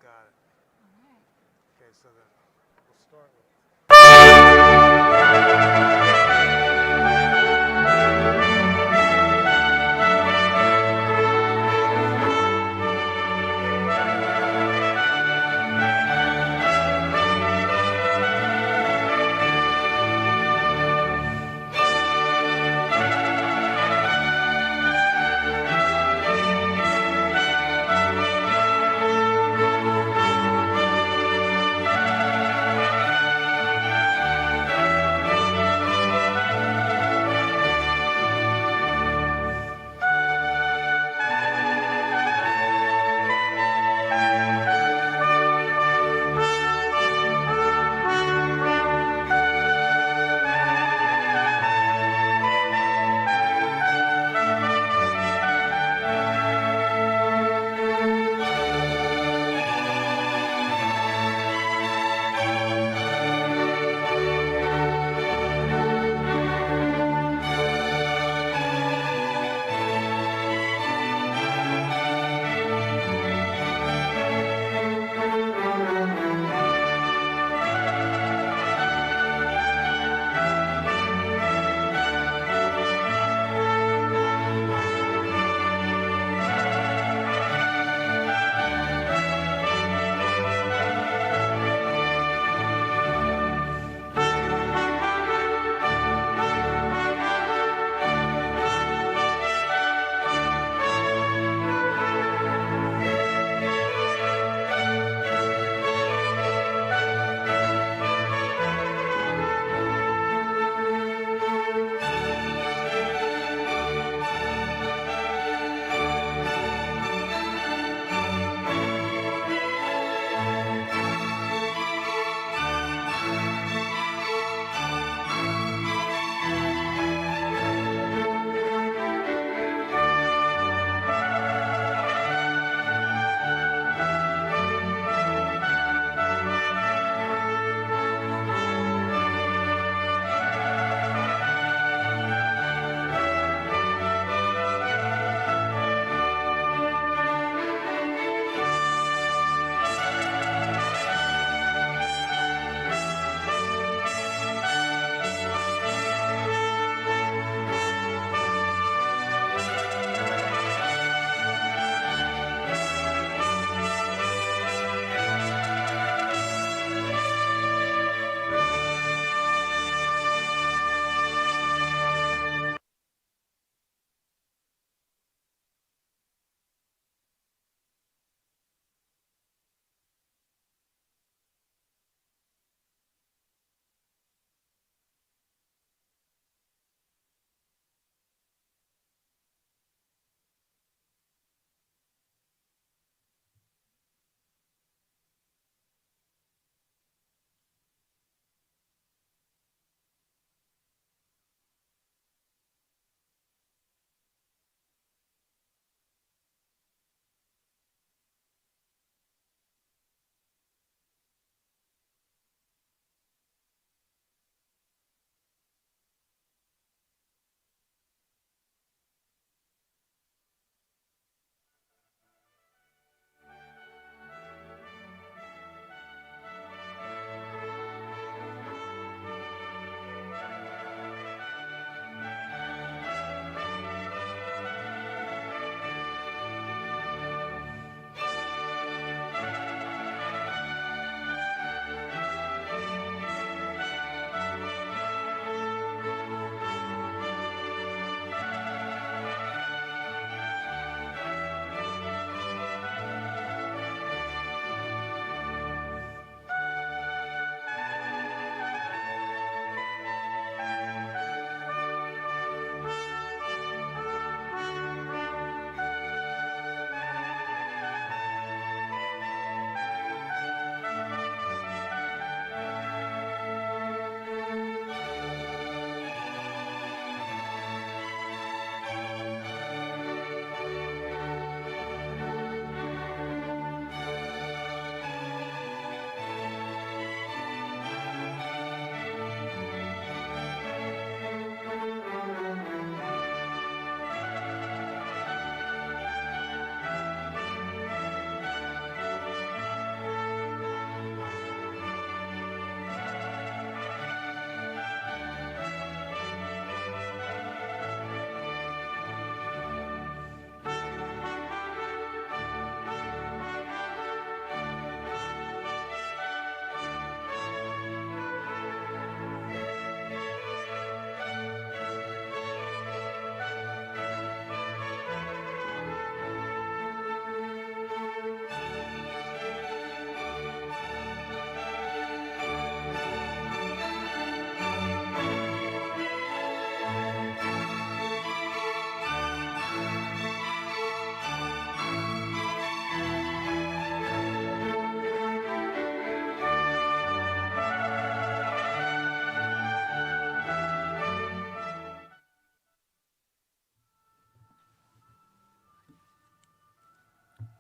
Got it. All right. Okay, so then we'll start with.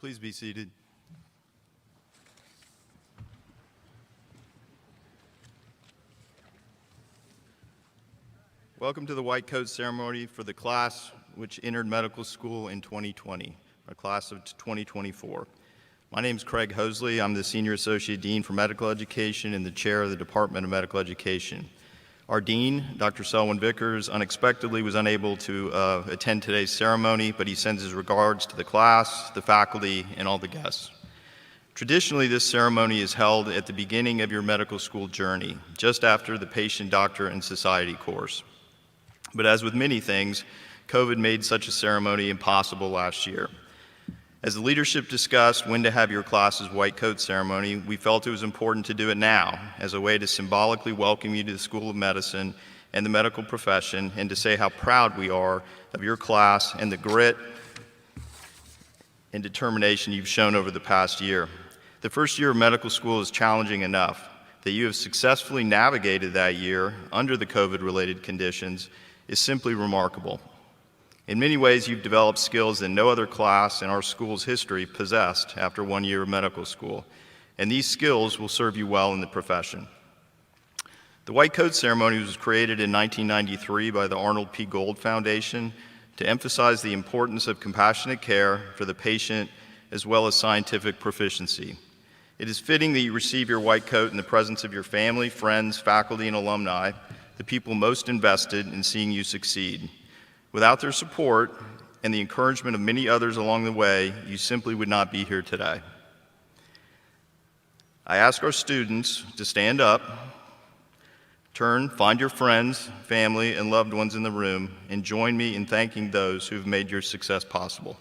Please be seated. Welcome to the white coat ceremony for the class which entered medical school in 2020, our class of 2024. My name is Craig Hosley. I'm the Senior Associate Dean for Medical Education and the Chair of the Department of Medical Education. Our Dean, Dr. Selwyn Vickers, unexpectedly was unable to attend today's ceremony, but he sends his regards to the class, the faculty, and all the guests. Traditionally, this ceremony is held at the beginning of your medical school journey, just after the Patient, Doctor, and Society course. But as with many things, COVID made such a ceremony impossible last year. As the leadership discussed when to have your class's white coat ceremony, we felt it was important to do it now as a way to symbolically welcome you to the School of Medicine and the medical profession, and to say how proud we are of your class and the grit and determination you've shown over the past year. The first year of medical school is challenging enough. That you have successfully navigated that year under the COVID-related conditions is simply remarkable. In many ways, you've developed skills that no other class in our school's history possessed after 1 year of medical school, and these skills will serve you well in the profession. The white coat ceremony was created in 1993 by the Arnold P. Gold Foundation to emphasize the importance of compassionate care for the patient as well as scientific proficiency. It is fitting that you receive your white coat in the presence of your family, friends, faculty, and alumni, the people most invested in seeing you succeed. Without their support and the encouragement of many others along the way, you simply would not be here today. I ask our students to stand up, turn, find your friends, family, and loved ones in the room, and join me in thanking those who have made your success possible.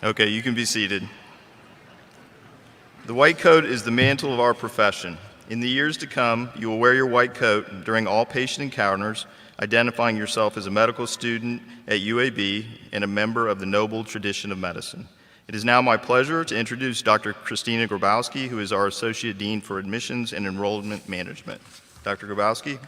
Okay, you can be seated. The white coat is the mantle of our profession. In the years to come, you will wear your white coat during all patient encounters, identifying yourself as a medical student at UAB and a member of the noble tradition of medicine. It is now my pleasure to introduce Dr. Christina Grabowski, who is our Associate Dean for Admissions and Enrollment Management. Dr. Grabowski.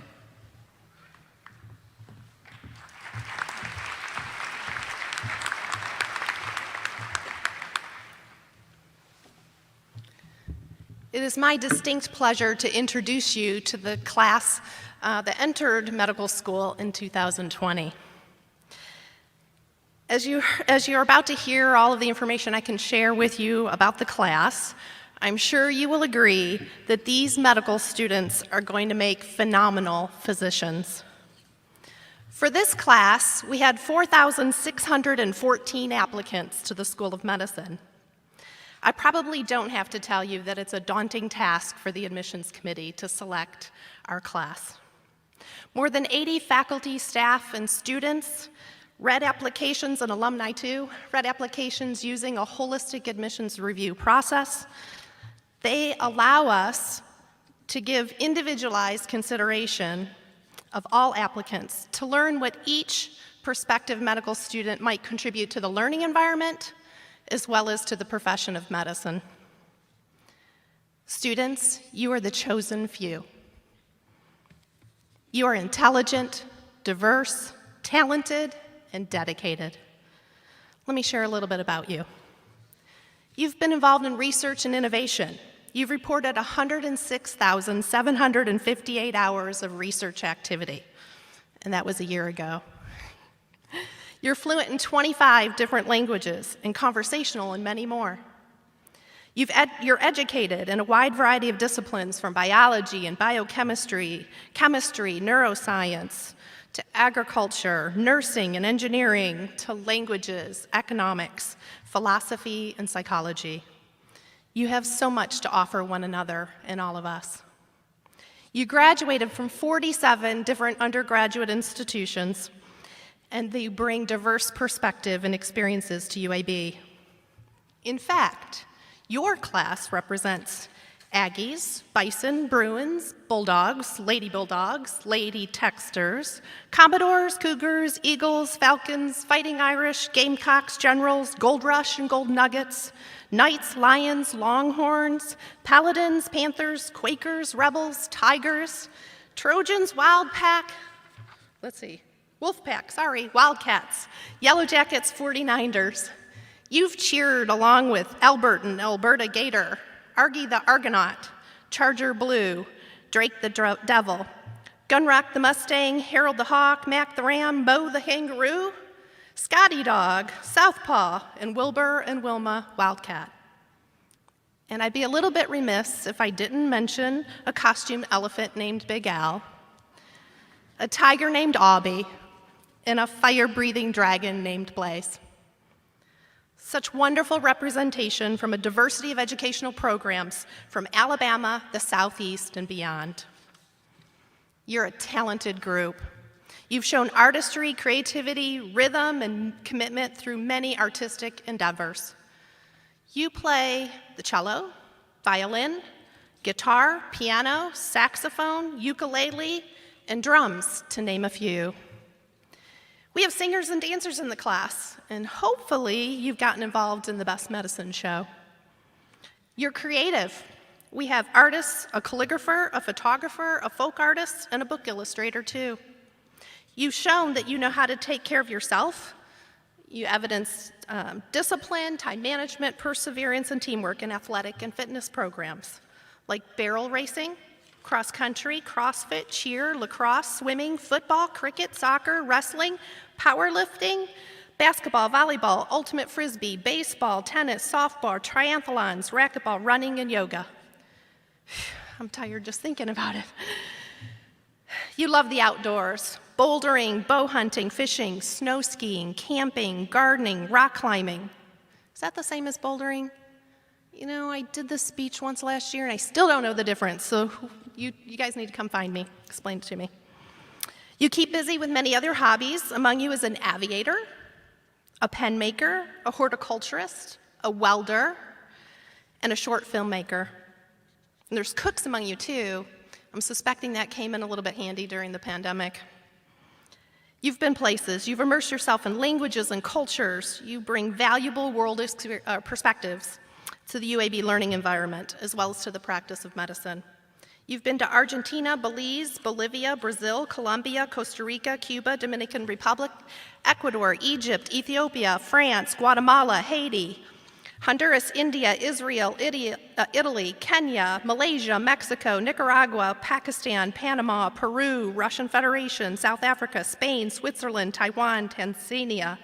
It is my distinct pleasure to introduce you to the class that entered medical school in 2020. As you're about to hear all of the information I can share with you about the class, I'm sure you will agree that these medical students are going to make phenomenal physicians. For this class, we had 4,614 applicants to the School of Medicine. I probably don't have to tell you that it's a daunting task for the admissions committee to select our class. More than 80 faculty, staff, and students read applications, and alumni too, read applications using a holistic admissions review process. They allow us to give individualized consideration of all applicants to learn what each prospective medical student might contribute to the learning environment as well as to the profession of medicine. Students, you are the chosen few. You are intelligent, diverse, talented, and dedicated. Let me share a little bit about you. You've been involved in research and innovation. You've reported 106,758 hours of research activity, and that was a year ago. You're fluent in 25 different languages and conversational in many more. You're educated in a wide variety of disciplines, from biology and biochemistry, chemistry, neuroscience, to agriculture, nursing and engineering, to languages, economics, philosophy, and psychology. You have so much to offer one another and all of us. You graduated from 47 different undergraduate institutions, and they bring diverse perspective and experiences to UAB. In fact, your class represents Aggies, Bison, Bruins, Bulldogs, Lady Bulldogs, Lady Texters, Commodores, Cougars, Eagles, Falcons, Fighting Irish, Gamecocks, Generals, Gold Rush and Gold Nuggets, Knights, Lions, Longhorns, Paladins, Panthers, Quakers, Rebels, Tigers, Trojans, Wildcats, Yellow Jackets, 49ers. You've cheered along with Albert and Alberta Gator, Argy the Argonaut, Charger Blue, Drake the Devil, Gunrock the Mustang, Harold the Hawk, Mac the Ram, Mo the Kangaroo, Scotty Dog, Southpaw, and Wilbur and Wilma Wildcat. And I'd be a little bit remiss if I didn't mention a costume elephant named Big Al, a tiger named Aubie, and a fire-breathing dragon named Blaze. Such wonderful representation from a diversity of educational programs from Alabama, the Southeast, and beyond. You're a talented group. You've shown artistry, creativity, rhythm, and commitment through many artistic endeavors. You play the cello, violin, guitar, piano, saxophone, ukulele, and drums, to name a few. We have singers and dancers in the class, and hopefully you've gotten involved in the Best Medicine Show. You're creative. We have artists, a calligrapher, a photographer, a folk artist, and a book illustrator too. You've shown that you know how to take care of yourself. You evidence discipline, time management, perseverance, and teamwork in athletic and fitness programs like barrel racing, cross country, CrossFit, cheer, lacrosse, swimming, football, cricket, soccer, wrestling, powerlifting, basketball, volleyball, ultimate frisbee, baseball, tennis, softball, triathlons, racquetball, running, and yoga. I'm tired just thinking about it. You love the outdoors, bouldering, bow hunting, fishing, snow skiing, camping, gardening, rock climbing. Is that the same as bouldering? You know, I did this speech once last year and I still don't know the difference, so you guys need to come find me, explain it to me. You keep busy with many other hobbies. Among you is an aviator, a pen maker, a horticulturist, a welder, and a short film maker. And there's cooks among you too. I'm suspecting that came in a little bit handy during the pandemic. You've been places. You've immersed yourself in languages and cultures. You bring valuable world perspectives to the UAB learning environment, as well as to the practice of medicine. You've been to Argentina, Belize, Bolivia, Brazil, Colombia, Costa Rica, Cuba, Dominican Republic, Ecuador, Egypt, Ethiopia, France, Guatemala, Haiti, Honduras, India, Israel, Italy, Kenya, Malaysia, Mexico, Nicaragua, Pakistan, Panama, Peru, Russian Federation, South Africa, Spain, Switzerland, Taiwan, Tanzania,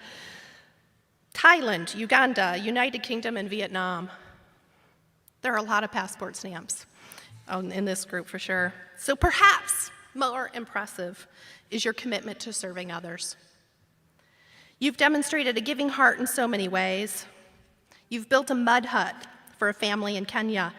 Thailand, Uganda, United Kingdom, and Vietnam. There are a lot of passport stamps in this group for sure. So perhaps more impressive is your commitment to serving others. You've demonstrated a giving heart in so many ways. You've built a mud hut for a family in Kenya,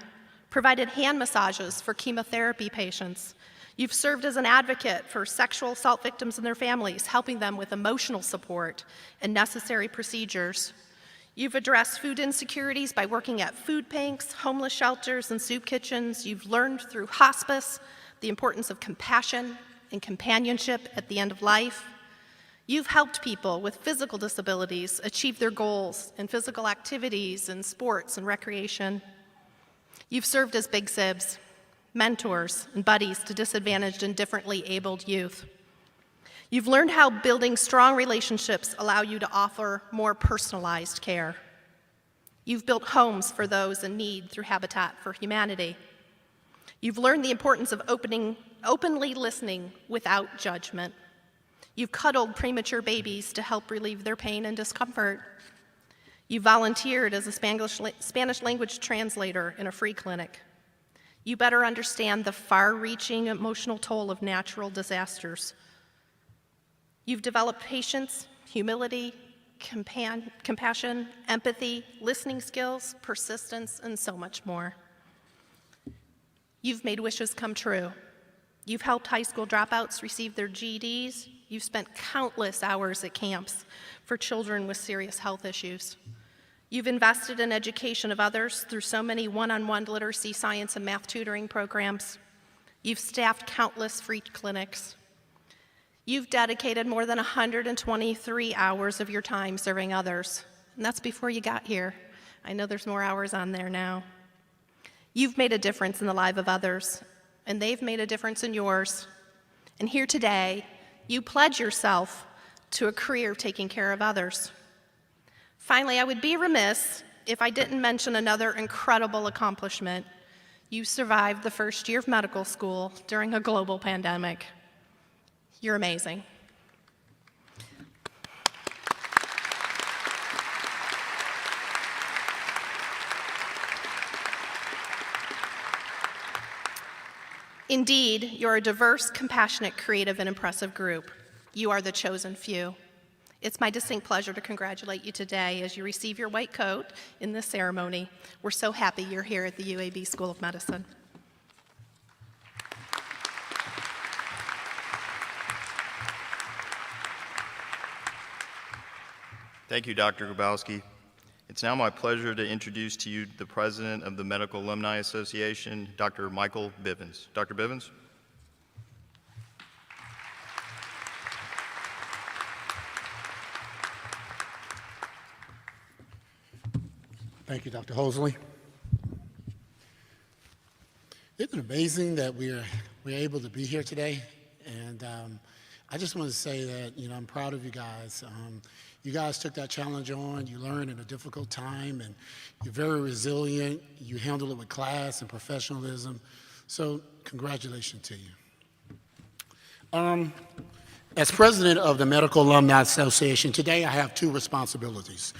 provided hand massages for chemotherapy patients. You've served as an advocate for sexual assault victims and their families, helping them with emotional support and necessary procedures. You've addressed food insecurities by working at food banks, homeless shelters, and soup kitchens. You've learned through hospice the importance of compassion and companionship at the end of life. You've helped people with physical disabilities achieve their goals in physical activities and sports and recreation. You've served as big sibs, mentors, and buddies to disadvantaged and differently abled youth. You've learned how building strong relationships allow you to offer more personalized care. You've built homes for those in need through Habitat for Humanity. You've learned the importance of openly listening without judgment. You've cuddled premature babies to help relieve their pain and discomfort. You volunteered as a Spanish language translator in a free clinic. You better understand the far-reaching emotional toll of natural disasters. You've developed patience, humility, compassion, empathy, listening skills, persistence, and so much more. You've made wishes come true. You've helped high school dropouts receive their GEDs. You've spent countless hours at camps for children with serious health issues. You've invested in education of others through so many one-on-one literacy, science, and math tutoring programs. You've staffed countless free clinics. You've dedicated more than 123 hours of your time serving others, and that's before you got here. I know there's more hours on there now. You've made a difference in the lives of others, and they've made a difference in yours. And here today, you pledge yourself to a career of taking care of others. Finally, I would be remiss if I didn't mention another incredible accomplishment. You survived the first year of medical school during a global pandemic. You're amazing. Indeed, you're a diverse, compassionate, creative, and impressive group. You are the chosen few. It's my distinct pleasure to congratulate you today as you receive your white coat in this ceremony. We're so happy you're here at the UAB School of Medicine. Thank you, Dr. Grabowski. It's now my pleasure to introduce to you the President of the Medical Alumni Association, Dr. Michael Bivens. Dr. Bivens? Thank you, Dr. Hosley. Isn't it amazing that we're able to be here today? And I just want to say that, I'm proud of you guys. You guys took that challenge on. You learned in a difficult time, and you're very resilient. You handle it with class and professionalism. So congratulations to you. As president of the Medical Alumni Association, today I have two responsibilities.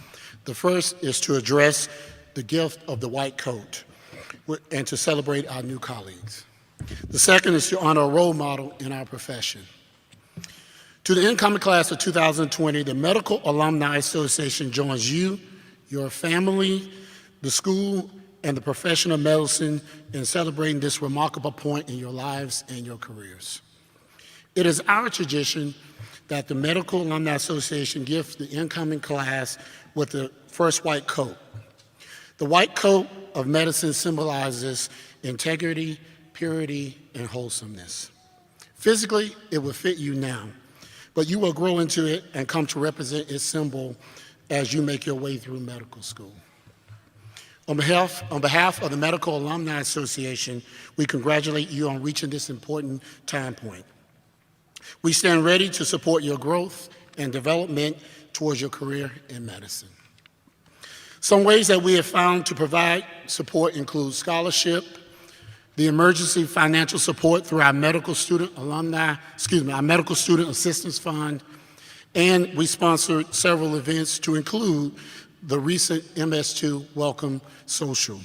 The first is to address the gift of the white coat and to celebrate our new colleagues. The second is to honor a role model in our profession. To the incoming class of 2020, the Medical Alumni Association joins you, your family, the school, and the profession of medicine in celebrating this remarkable point in your lives and your careers. It is our tradition that the Medical Alumni Association gives the incoming class with the first white coat. The white coat of medicine symbolizes integrity, purity, and wholesomeness. Physically, it will fit you now, but you will grow into it and come to represent its symbol as you make your way through medical school. On behalf of the Medical Alumni Association, we congratulate you on reaching this important time point. We stand ready to support your growth and development towards your career in medicine. Some ways that we have found to provide support include scholarship, the emergency financial support through our medical student assistance fund, and we sponsored several events to include the recent MS2 Welcome Social.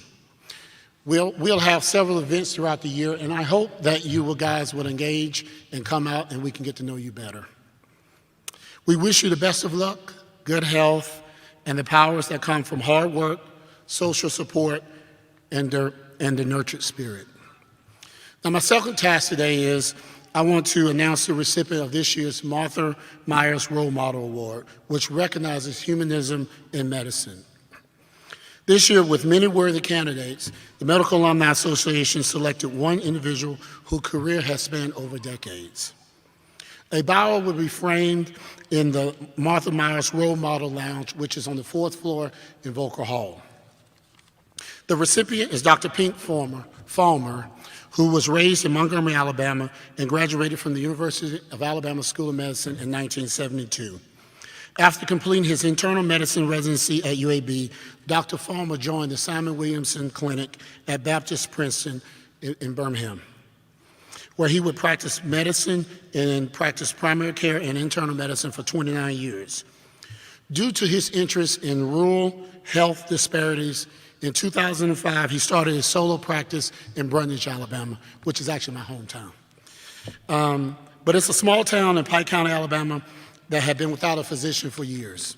We'll have several events throughout the year, and I hope that you guys will engage and come out and we can get to know you better. We wish you the best of luck, good health, and the powers that come from hard work, social support, and the nurtured spirit. Now, my second task today is I want to announce the recipient of this year's Martha Myers Role Model Award, which recognizes humanism in medicine. This year, with many worthy candidates, the Medical Alumni Association selected one individual whose career has spanned over decades. A bio will be framed in the Martha Myers Role Model Lounge, which is on the 4th floor in Volcker Hall. The recipient is Dr. Pink Falmer, who was raised in Montgomery, Alabama, and graduated from the University of Alabama School of Medicine in 1972. After completing his internal medicine residency at UAB, Dr. Falmer joined the Simon Williamson Clinic at Baptist Princeton in Birmingham, where he would practice medicine and practice primary care and internal medicine for 29 years. Due to his interest in rural health disparities, in 2005, he started his solo practice in Brundage, Alabama, which is actually my hometown. But it's a small town in Pike County, Alabama, that had been without a physician for years.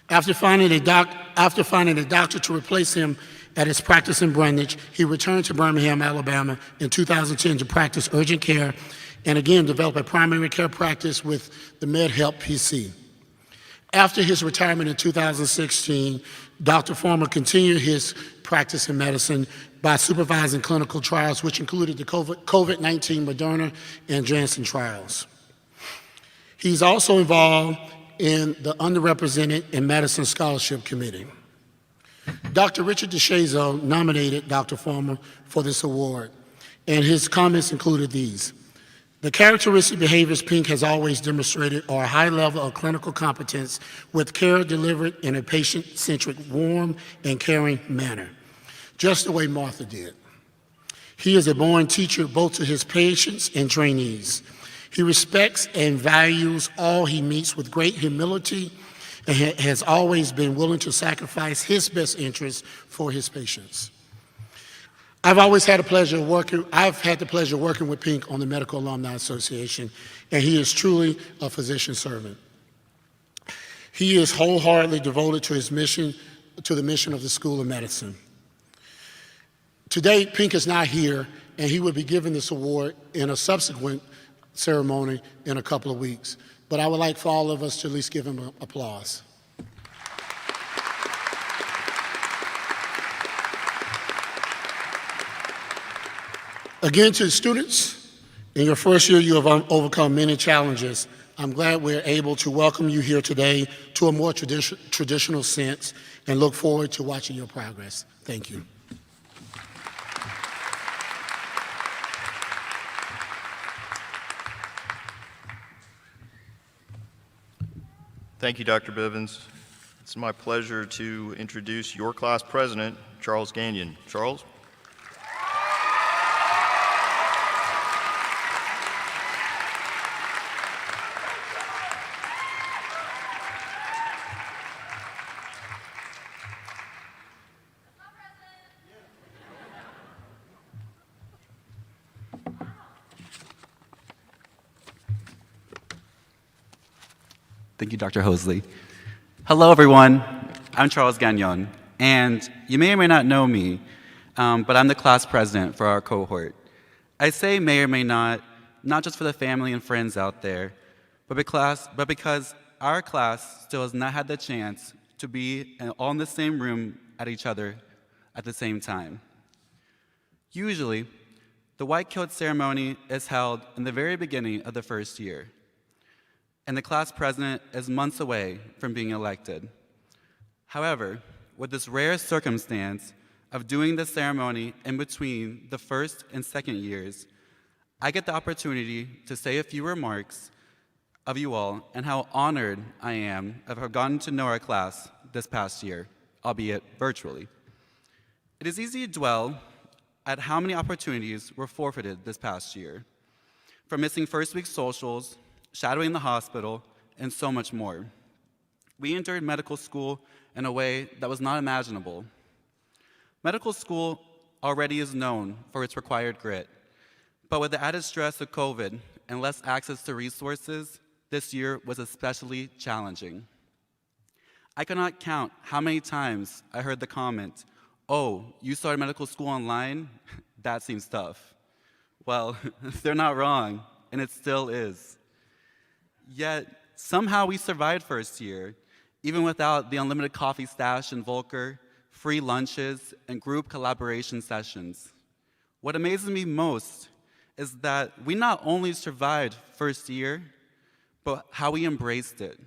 After finding a doctor to replace him at his practice in Brundage, he returned to Birmingham, Alabama in 2010 to practice urgent care and again develop a primary care practice with the MedHelp PC. After his retirement in 2016, Dr. Farmer continued his practice in medicine by supervising clinical trials, which included the COVID-19 Moderna and Janssen trials. He's also involved in the Underrepresented in Medicine Scholarship Committee. Dr. Richard DeShazo nominated Dr. Farmer for this award, and his comments included these. The characteristic behaviors Pink has always demonstrated are a high level of clinical competence with care delivered in a patient-centric, warm, and caring manner, just the way Martha did. He is a born teacher both to his patients and trainees. He respects and values all he meets with great humility and has always been willing to sacrifice his best interests for his patients. I've had the pleasure of working with Pink on the Medical Alumni Association, and he is truly a physician servant. He is wholeheartedly devoted to his mission, to the mission of the School of Medicine. Today, Pink is not here, and he will be given this award in a subsequent ceremony in a couple of weeks. But I would like for all of us to at least give him an applause. Again, to the students, in your first year, you have overcome many challenges. I'm glad we're able to welcome you here today to a more traditional sense and look forward to watching your progress. Thank you. Thank you, Dr. Bivens. It's my pleasure to introduce your class president, Charles Gagnon. Charles? Thank you, Dr. Hosley. Hello, everyone. I'm Charles Gagnon, and you may or may not know me, but I'm the class president for our cohort. I say may or may not just for the family and friends out there, but because our class still has not had the chance to be all in the same room at each other at the same time. Usually, the white kilt ceremony is held in the very beginning of the first year, and the class president is months away from being elected. However, with this rare circumstance of doing the ceremony in between the first and second years, I get the opportunity to say a few remarks of you all and how honored I am of have gotten to know our class this past year, albeit virtually. It is easy to dwell at how many opportunities were forfeited this past year, from missing first week socials, shadowing the hospital, and so much more. We entered medical school in a way that was not imaginable. Medical school already is known for its required grit, but with the added stress of COVID and less access to resources, this year was especially challenging. I cannot count how many times I heard the comment, "Oh, you started medical school online? That seems tough." Well, they're not wrong, and it still is. Yet, somehow we survived first year, even without the unlimited coffee stash in Volker, free lunches, and group collaboration sessions. What amazes me most is that we not only survived first year, but how we embraced it.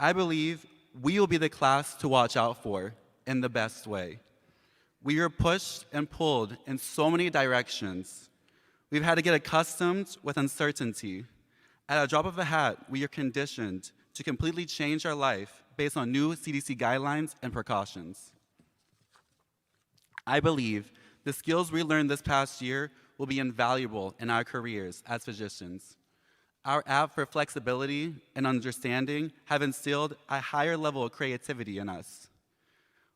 I believe we will be the class to watch out for in the best way. We were pushed and pulled in so many directions. We've had to get accustomed with uncertainty. At a drop of a hat, we are conditioned to completely change our life based on new CDC guidelines and precautions. I believe the skills we learned this past year will be invaluable in our careers as physicians. Our app for flexibility and understanding have instilled a higher level of creativity in us.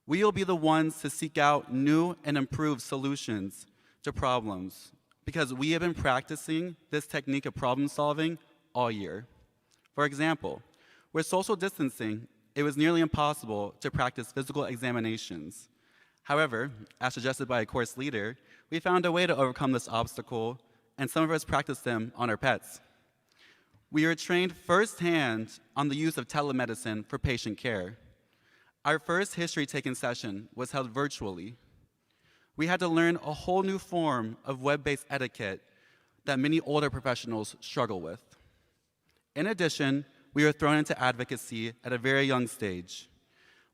We will be the ones to seek out new and improved solutions to problems because we have been practicing this technique of problem solving all year. For example, with social distancing, it was nearly impossible to practice physical examinations. However, as suggested by a course leader, we found a way to overcome this obstacle, and some of us practiced them on our pets. We were trained firsthand on the use of telemedicine for patient care. Our first history taking session was held virtually. We had to learn a whole new form of web-based etiquette that many older professionals struggle with. In addition, we were thrown into advocacy at a very young stage,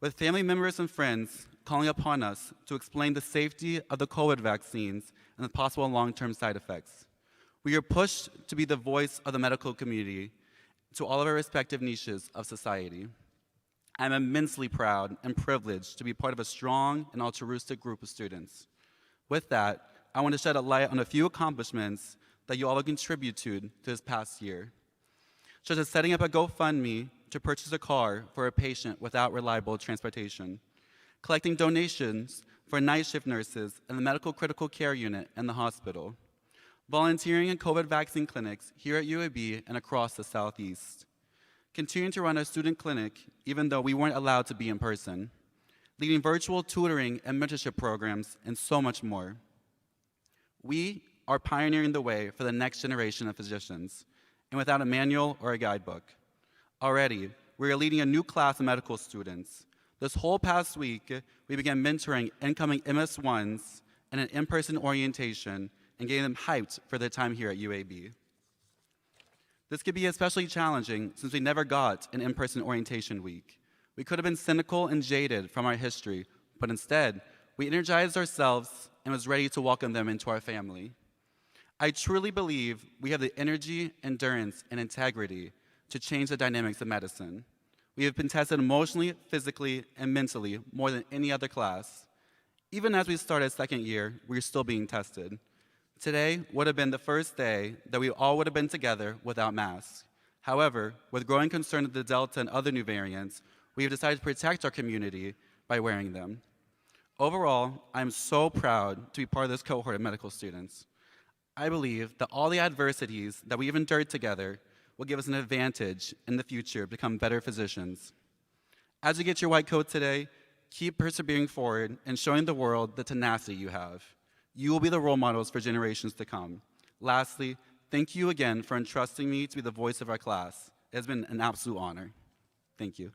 with family members and friends calling upon us to explain the safety of the COVID vaccines and the possible long-term side effects. We are pushed to be the voice of the medical community to all of our respective niches of society. I'm immensely proud and privileged to be part of a strong and altruistic group of students. With that, I want to shed a light on a few accomplishments that you all have contributed to this past year, such as setting up a GoFundMe to purchase a car for a patient without reliable transportation, collecting donations for night shift nurses in the medical critical care unit in the hospital, volunteering in COVID vaccine clinics here at UAB and across the Southeast, continuing to run a student clinic even though we weren't allowed to be in person, leading virtual tutoring and mentorship programs, and so much more. We are pioneering the way for the next generation of physicians, and without a manual or a guidebook. Already, we are leading a new class of medical students. This whole past week, we began mentoring incoming MS1s in an in-person orientation and getting them hyped for their time here at UAB. This could be especially challenging since we never got an in-person orientation week. We could have been cynical and jaded from our history, but instead, we energized ourselves and was ready to welcome them into our family. I truly believe we have the energy, endurance, and integrity to change the dynamics of medicine. We have been tested emotionally, physically, and mentally more than any other class. Even as we started second year, we're still being tested. Today would have been the first day that we all would have been together without masks. However, with growing concern of the Delta and other new variants, we have decided to protect our community by wearing them. Overall, I'm so proud to be part of this cohort of medical students. I believe that all the adversities that we've endured together will give us an advantage in the future to become better physicians. As you get your white coat today, keep persevering forward and showing the world the tenacity you have. You will be the role models for generations to come. Lastly, thank you again for entrusting me to be the voice of our class. It has been an absolute honor. Thank you.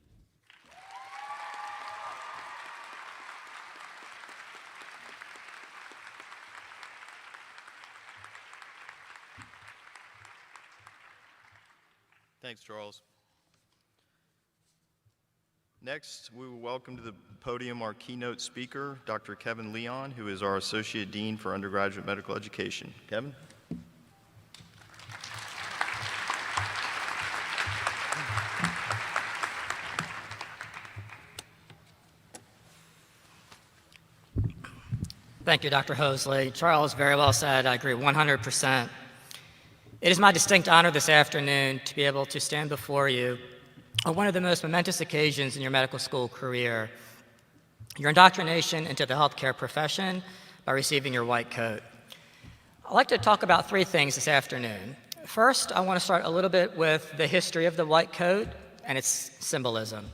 Thanks, Charles. Next, we will welcome to the podium our keynote speaker, Dr. Kevin Leon, who is our Associate Dean for Undergraduate Medical Education. Kevin? Thank you, Dr. Hosley. Charles very well said. I agree 100%. It is my distinct honor this afternoon to be able to stand before you on one of the most momentous occasions in your medical school career, your indoctrination into the healthcare profession by receiving your white coat. I'd like to talk about three things this afternoon. First, I want to start a little bit with the history of the white coat and its symbolism.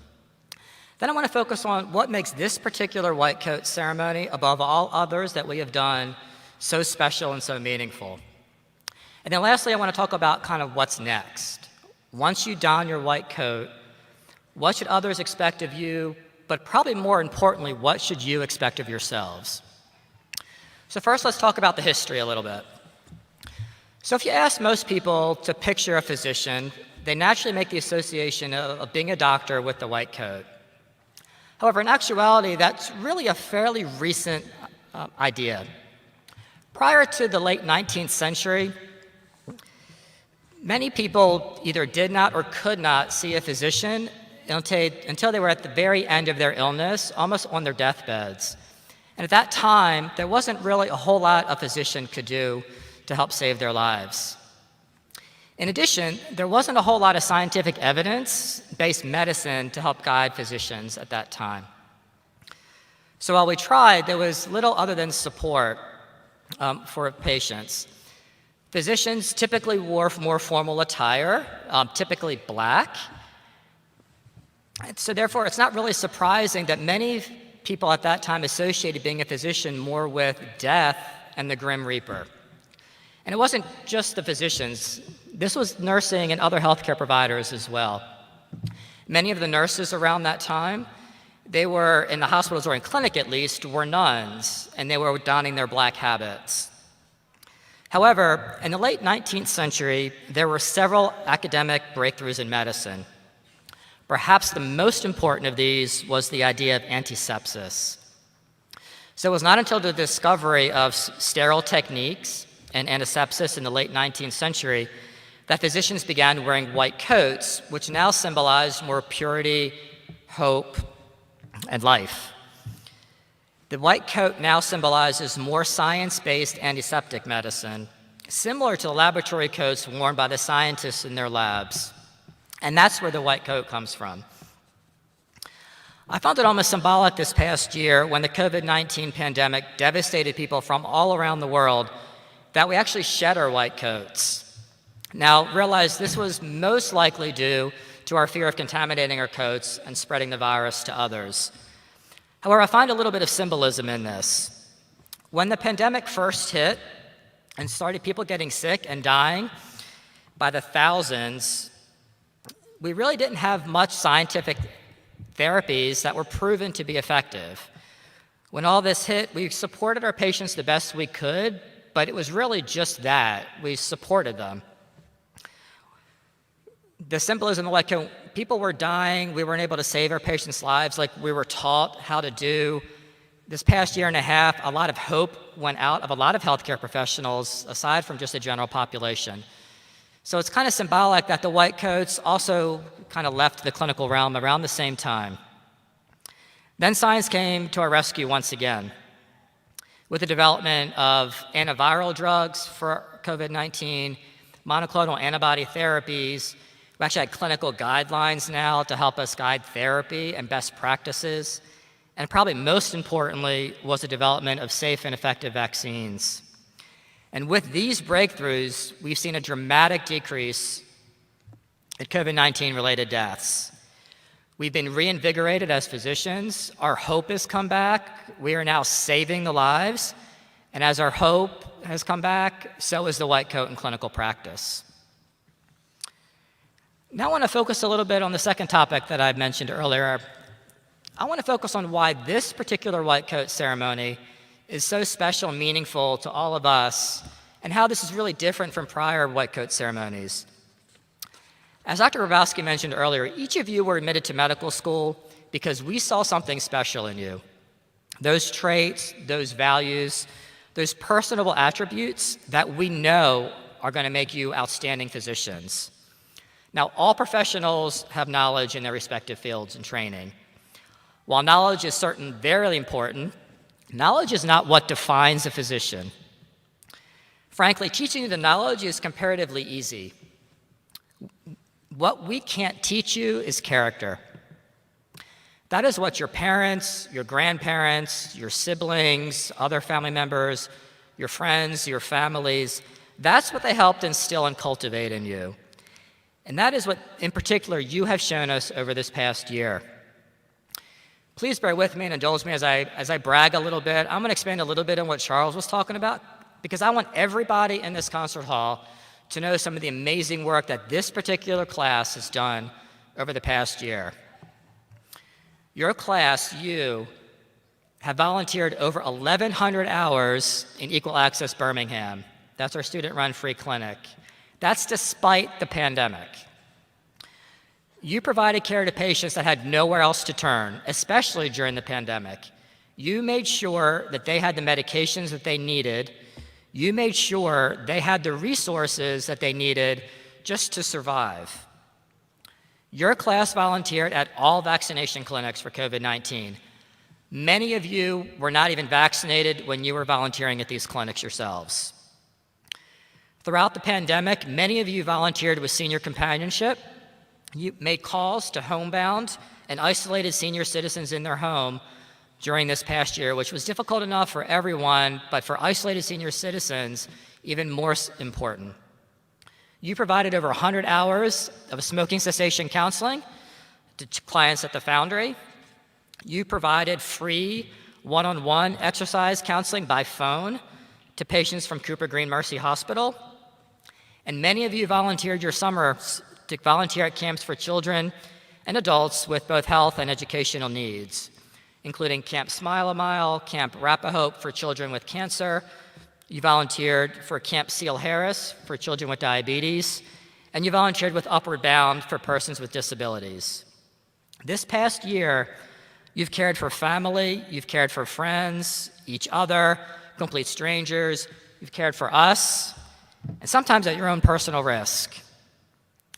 Then I want to focus on what makes this particular white coat ceremony, above all others that we have done, so special and so meaningful. And then lastly, I want to talk about kind of what's next. Once you don your white coat, what should others expect of you, but probably more importantly, what should you expect of yourselves? So first, let's talk about the history a little bit. So if you ask most people to picture a physician, they naturally make the association of being a doctor with the white coat. However, in actuality, that's really a fairly recent idea. Prior to the late 19th century, many people either did not or could not see a physician until they were at the very end of their illness, almost on their deathbeds. And at that time, there wasn't really a whole lot a physician could do to help save their lives. In addition, there wasn't a whole lot of scientific evidence-based medicine to help guide physicians at that time. So while we tried, there was little other than support for patients. Physicians typically wore more formal attire, typically black. So therefore, it's not really surprising that many people at that time associated being a physician more with death and the Grim Reaper. And it wasn't just the physicians. This was nursing and other healthcare providers as well. Many of the nurses around that time, they were, in the hospitals or in clinic at least, were nuns, and they were donning their black habits. However, in the late 19th century, there were several academic breakthroughs in medicine. Perhaps the most important of these was the idea of antisepsis. So it was not until the discovery of sterile techniques and antisepsis in the late 19th century that physicians began wearing white coats, which now symbolize more purity, hope, and life. The white coat now symbolizes more science-based antiseptic medicine, similar to the laboratory coats worn by the scientists in their labs. And that's where the white coat comes from. I found it almost symbolic this past year when the COVID-19 pandemic devastated people from all around the world that we actually shed our white coats. Now, realize this was most likely due to our fear of contaminating our coats and spreading the virus to others. However, I find a little bit of symbolism in this. When the pandemic first hit and started people getting sick and dying by the thousands, we really didn't have much scientific therapies that were proven to be effective. When all this hit, we supported our patients the best we could, but it was really just that. We supported them. The symbolism of like people were dying, we weren't able to save our patients' lives like we were taught how to do. This past year and a half, a lot of hope went out of a lot of healthcare professionals, aside from just the general population. So it's kind of symbolic that the white coats also kind of left the clinical realm around the same time. Then science came to our rescue once again with the development of antiviral drugs for COVID-19, monoclonal antibody therapies. We actually had clinical guidelines now to help us guide therapy and best practices. And probably most importantly was the development of safe and effective vaccines. And with these breakthroughs, we've seen a dramatic decrease in COVID-19 related deaths. We've been reinvigorated as physicians. Our hope has come back. We are now saving the lives. And as our hope has come back, so is the white coat in clinical practice. Now I want to focus a little bit on the second topic that I mentioned earlier. I want to focus on why this particular white coat ceremony is so special and meaningful to all of us, and how this is really different from prior white coat ceremonies. As Dr. Grabowski mentioned earlier, each of you were admitted to medical school because we saw something special in you. Those traits, those values, those personable attributes that we know are going to make you outstanding physicians. Now, all professionals have knowledge in their respective fields and training. While knowledge is certainly very important, knowledge is not what defines a physician. Frankly, teaching you the knowledge is comparatively easy. What we can't teach you is character. That is what your parents, your grandparents, your siblings, other family members, your friends, your families, that's what they helped instill and cultivate in you. And that is what, in particular, you have shown us over this past year. Please bear with me and indulge me as I brag a little bit. I'm going to expand a little bit on what Charles was talking about, because I want everybody in this concert hall to know some of the amazing work that this particular class has done over the past year. Your class, you, have volunteered over 1,100 hours in Equal Access Birmingham. That's our student-run free clinic. That's despite the pandemic. You provided care to patients that had nowhere else to turn, especially during the pandemic. You made sure that they had the medications that they needed. You made sure they had the resources that they needed just to survive. Your class volunteered at all vaccination clinics for COVID-19. Many of you were not even vaccinated when you were volunteering at these clinics yourselves. Throughout the pandemic, many of you volunteered with senior companionship. You made calls to homebound and isolated senior citizens in their home during this past year, which was difficult enough for everyone, but for isolated senior citizens, even more important. You provided over 100 hours of smoking cessation counseling to clients at the Foundry. You provided free one-on-one exercise counseling by phone to patients from Cooper Green Mercy Hospital. And many of you volunteered your summer to volunteer at camps for children and adults with both health and educational needs. including Camp Smile a Mile, Camp Rappahope for children with cancer. You volunteered for Camp Seal Harris for children with diabetes, and you volunteered with Upward Bound for persons with disabilities. This past year, you've cared for family, you've cared for friends, each other, complete strangers, you've cared for us, and sometimes at your own personal risk.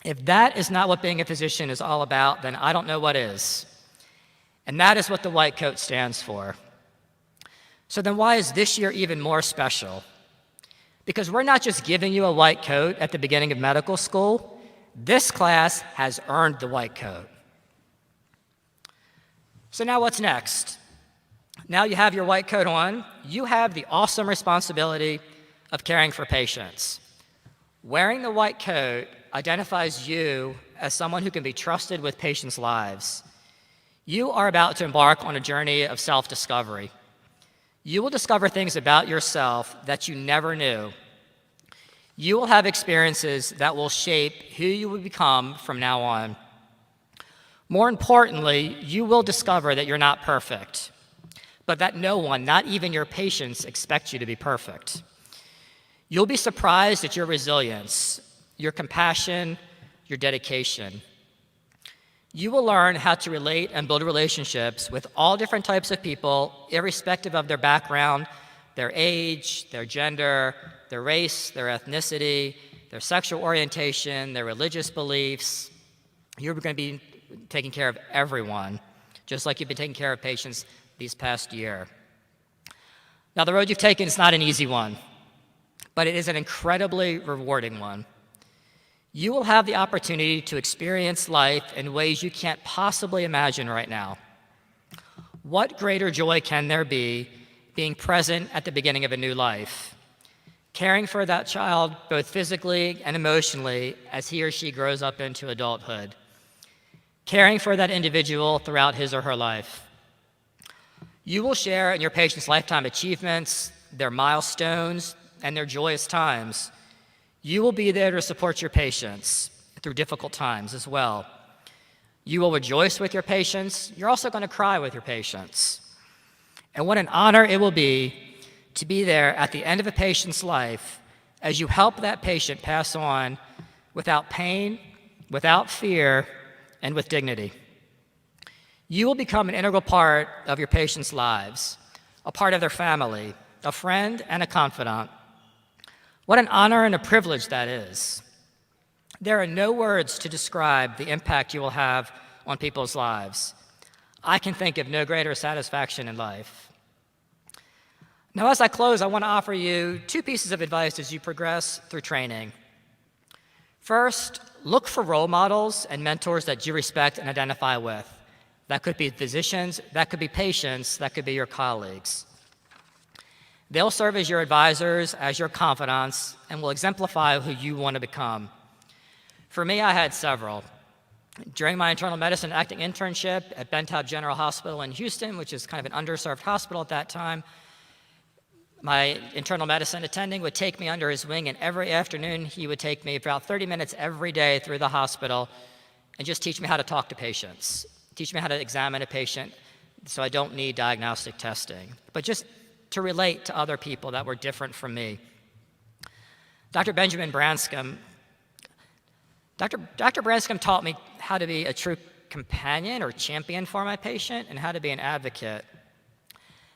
If that is not what being a physician is all about, then I don't know what is. And that is what the white coat stands for. So then why is this year even more special? Because we're not just giving you a white coat at the beginning of medical school. This class has earned the white coat. So now what's next? Now you have your white coat on, you have the awesome responsibility of caring for patients. Wearing the white coat identifies you as someone who can be trusted with patients' lives. You are about to embark on a journey of self-discovery. You will discover things about yourself that you never knew. You will have experiences that will shape who you will become from now on. More importantly, you will discover that you're not perfect, but that no one, not even your patients, expects you to be perfect. You'll be surprised at your resilience, your compassion, your dedication. You will learn how to relate and build relationships with all different types of people, irrespective of their background, their age, their gender, their race, their ethnicity, their sexual orientation, their religious beliefs. You're going to be taking care of everyone, just like you've been taking care of patients these past year. Now, the road you've taken is not an easy one, but it is an incredibly rewarding one. You will have the opportunity to experience life in ways you can't possibly imagine right now. What greater joy can there be being present at the beginning of a new life, caring for that child both physically and emotionally as he or she grows up into adulthood, caring for that individual throughout his or her life. You will share in your patient's lifetime achievements, their milestones, and their joyous times. You will be there to support your patients through difficult times as well. You will rejoice with your patients. You're also going to cry with your patients. And what an honor it will be to be there at the end of a patient's life as you help that patient pass on without pain, without fear, and with dignity. You will become an integral part of your patients' lives, a part of their family, a friend, and a confidant. What an honor and a privilege that is. There are no words to describe the impact you will have on people's lives. I can think of no greater satisfaction in life. Now, as I close, I want to offer you two pieces of advice as you progress through training. First, look for role models and mentors that you respect and identify with. That could be physicians, that could be patients, that could be your colleagues. They'll serve as your advisors, as your confidants, and will exemplify who you want to become. For me, I had several. During my internal medicine acting internship at Bentab General Hospital in Houston, which is kind of an underserved hospital at that time, my internal medicine attending would take me under his wing, and every afternoon he would take me about 30 minutes every day through the hospital and just teach me how to talk to patients, teach me how to examine a patient so I don't need diagnostic testing, but just to relate to other people that were different from me. Dr. Benjamin Branscombe taught me how to be a true companion or champion for my patient and how to be an advocate.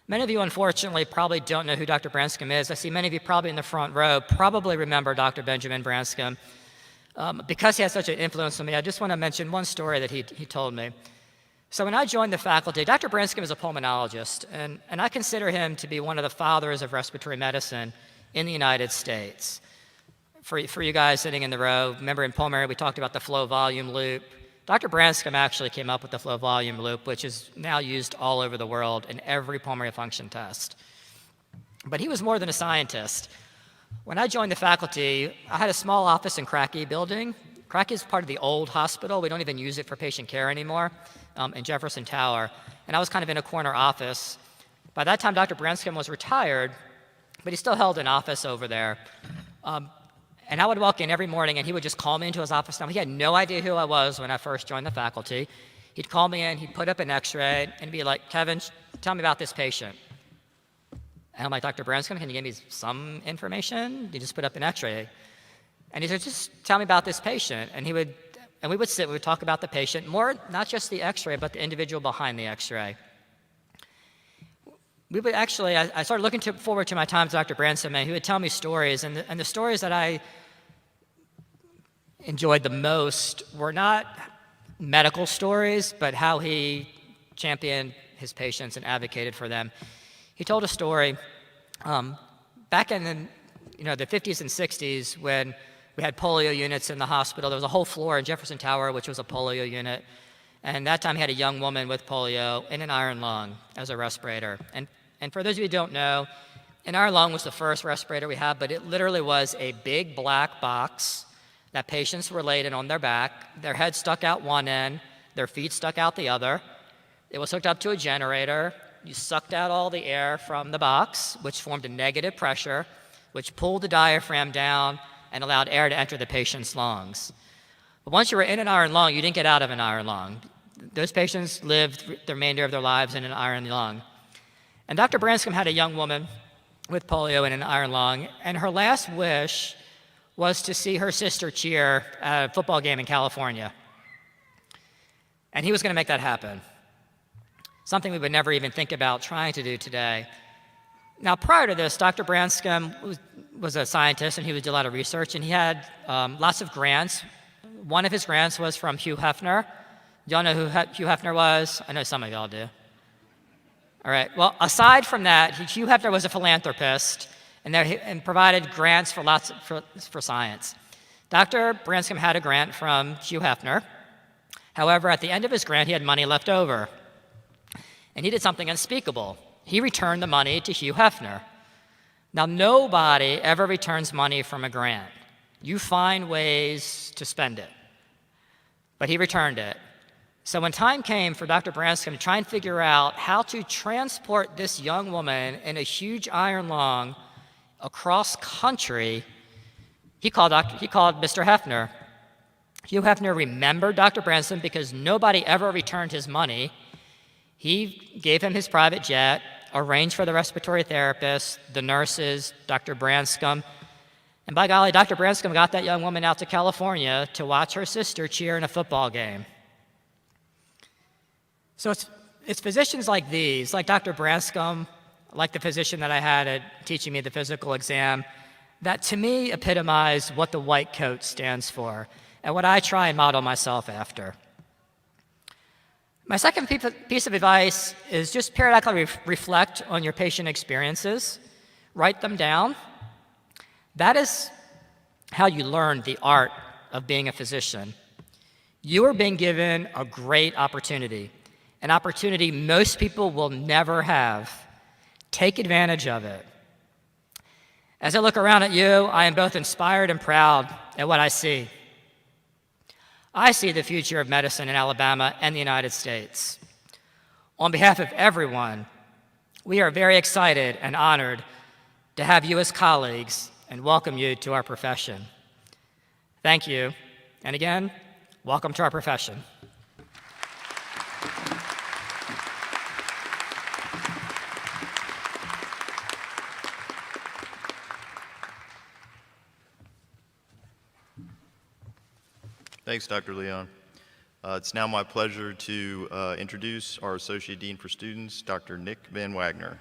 Many of you, unfortunately, probably don't know who Dr. Branscombe is. I see many of you probably in the front row probably remember Dr. Benjamin Branscombe. Because he had such an influence on me, I just want to mention one story that he told me. So when I joined the faculty, Dr. Branscombe is a pulmonologist, and I consider him to be one of the fathers of respiratory medicine in the United States. For you guys sitting in the row, remember in pulmonary we talked about the flow volume loop. Dr. Branscombe actually came up with the flow volume loop, which is now used all over the world in every pulmonary function test. But he was more than a scientist. When I joined the faculty, I had a small office in Cracky building. Cracky is part of the old hospital. We don't even use it for patient care anymore, in Jefferson Tower. And I was kind of in a corner office. By that time, Dr. Branscombe was retired, but he still held an office over there. And I would walk in every morning, and he would just call me into his office. Now, he had no idea who I was when I first joined the faculty. He'd call me in, he'd put up an x-ray, and be like, Kevin, tell me about this patient. And I'm like, Dr. Branscombe, can you give me some information? You just put up an x-ray. And he said, just tell me about this patient. And we would sit, we would talk about the patient, more not just the x-ray, but the individual behind the x-ray. We would actually, I started looking forward to my time with Dr. Branscombe, and he would tell me stories, and the stories that I enjoyed the most were not medical stories, but how he championed his patients and advocated for them. He told a story back in the 50s and 60s when we had polio units in the hospital. There was a whole floor in Jefferson Tower, which was a polio unit. And that time he had a young woman with polio in an iron lung as a respirator. And for those of you who don't know, an iron lung was the first respirator we had, but it literally was a big black box that patients were laid in on their back. Their head stuck out one end, their feet stuck out the other. It was hooked up to a generator. You sucked out all the air from the box, which formed a negative pressure, which pulled the diaphragm down and allowed air to enter the patient's lungs. But once you were in an iron lung, you didn't get out of an iron lung. Those patients lived the remainder of their lives in an iron lung. And Dr. Branscombe had a young woman with polio in an iron lung, and her last wish was to see her sister cheer at a football game in California. And he was going to make that happen. Something we would never even think about trying to do today. Now, prior to this, Dr. Branscombe was a scientist, and he would do a lot of research, and he had lots of grants. One of his grants was from Hugh Hefner. Y'all know who Hugh Hefner was? I know some of y'all do. All right, well, aside from that, Hugh Hefner was a philanthropist and provided grants for science. Dr. Branscombe had a grant from Hugh Hefner. However, at the end of his grant, he had money left over. And he did something unspeakable. He returned the money to Hugh Hefner. Now, nobody ever returns money from a grant. You find ways to spend it. But he returned it. So when time came for Dr. Branscombe to try and figure out how to transport this young woman in a huge iron lung across country, he called Mr. Hefner. Hugh Hefner remembered Dr. Branscombe because nobody ever returned his money. He gave him his private jet, arranged for the respiratory therapist, the nurses, Dr. Branscombe. And by golly, Dr. Branscombe got that young woman out to California to watch her sister cheer in a football game. So it's physicians like these, like Dr. Branscombe, like the physician that I had teaching me the physical exam, that to me epitomize what the white coat stands for and what I try and model myself after. My second piece of advice is just periodically reflect on your patient experiences. Write them down. That is how you learn the art of being a physician. You are being given a great opportunity, an opportunity most people will never have. Take advantage of it. As I look around at you, I am both inspired and proud at what I see. I see the future of medicine in Alabama and the United States. On behalf of everyone, we are very excited and honored to have you as colleagues and welcome you to our profession. Thank you, and again, welcome to our profession. Thanks, Dr. Leon. It's now my pleasure to introduce our Associate Dean for Students, Dr. Nick Van Wagner.